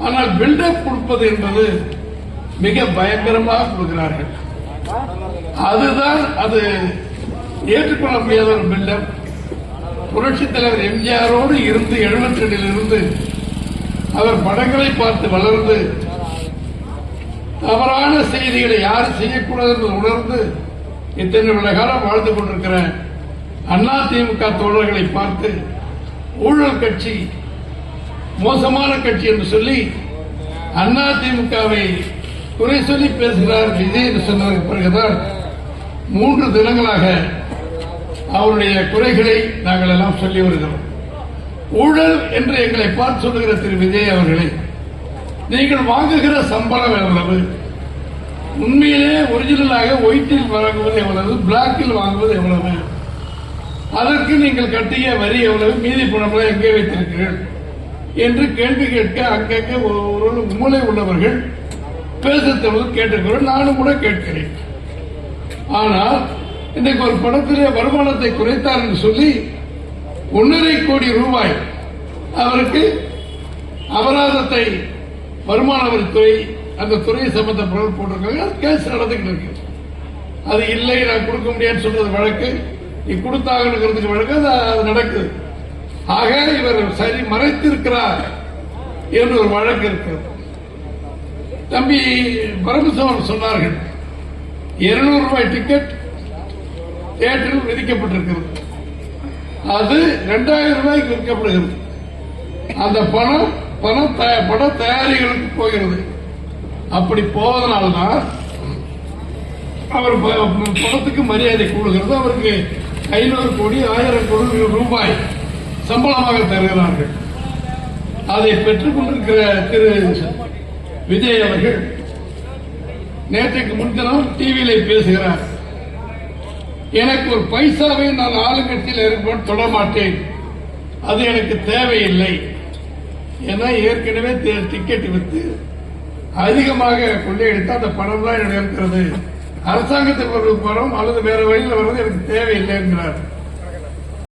ஆனால் பில்டப் கொடுப்பது என்பது மிக பயங்கரமாக கொடுக்கிறார்கள். அதுதான் அது ஏற்றுக்கொள்ள முடியாத ஒரு பில்டப். புரட்சித் தலைவர் எம்ஜிஆரோடு இருந்து 72 இருந்து அவர் படங்களை பார்த்து வளர்ந்து தவறான செய்திகளை யாரும் செய்யக்கூடாது என்று உணர்ந்து இத்தனை விட காலம் வாழ்ந்து கொண்டிருக்கிற அதிமுக தோழர்களை பார்த்து ஊழல் கட்சி, மோசமான கட்சி என்று சொல்லி அதிமுகவை குறை சொல்லி பேசுகிறார் விஜய் என்று சொன்னதற்கு பிறகுதான் 3 தினங்களாக அவருடைய குறைகளை நாங்கள் எல்லாம் சொல்லி வருகிறோம். ஊழல் என்று எங்களை பார்த்து சொல்லுகிற திரு விஜய் அவர்களை, நீங்கள் வாங்குகிற சம்பளம் எவ்வளவு? உண்மையிலே ஒரிஜினலாக ஒயிட்டில் வாங்குவது எவ்வளவு? பிளாக்கில் வாங்குவது எவ்வளவு? அதற்கு நீங்கள் கட்டிய வரி எவ்வளவு? மீதி பணங்களை எங்கே வைத்திருக்கிறீர்கள் என்று கேள்வி கேட்க அங்கங்கே ஒரு மூளை உள்ளவர்கள் பேசுகிறவர்கள் கேட்டிருக்கிறோம். நானும் கூட கேட்கிறேன். ஆனால் இன்றைக்கு ஒரு படத்திலே வருமானத்தை குறைத்தார் என்று சொல்லி 1.5 கோடி ரூபாய் அவருக்கு அபராதத்தை வருமான வரித்துறை அந்த துறை சம்பந்தப்பட்ட போட்டிருக்காங்க. கேஸ் நடந்துகிட்டு இருக்கு. அது இல்லை, நான் கொடுக்க முடியாதுன்னு சொல்றது வழக்கு, நீ கொடுத்தாங்கிறதுக்கு வழக்கு அது நடக்குது. ஆக இவர் சரி மறைத்திருக்கிறார் என்று ஒரு வழக்கு இருக்கிறது. தம்பி பரமசிவன் சொன்னார்கள் 200 ரூபாய் டிக்கெட் தியேட்டரில் விதிக்கப்பட்டிருக்கிறது. அது 2000 ரூபாய்க்கு விற்கப்படுகிறது. அந்த பட தயாரிகளுக்கு போகிறது. அப்படி போவதனால்தான் அவர் படத்துக்கு மரியாதை கூடுகிறது. அவருக்கு 500 கோடி 1000 கோடி ரூபாய் சம்பளமாக தருகிறார்கள். அதை பெற்றுக் கொண்டிருக்கிற திரு விஜய் அவர்கள் நேற்றைக்கு முன்தினம் டிவியில் பேசுகிறார். எனக்கு ஒரு பைசாவை நான் ஆளுங்கட்சியில் இருப்பேன் தொட மாட்டேன், அது எனக்கு தேவையில்லை. ஏன்னா ஏற்கனவே டிக்கெட் வித்து அதிகமாக கொள்ளையடித்து அந்த பணம்லாம் இருக்கிறது, அரசாங்கத்துக்கு ஒரு பணம் அல்லது வேற வழியில் வருவது எனக்கு தேவையில்லை என்கிறார்.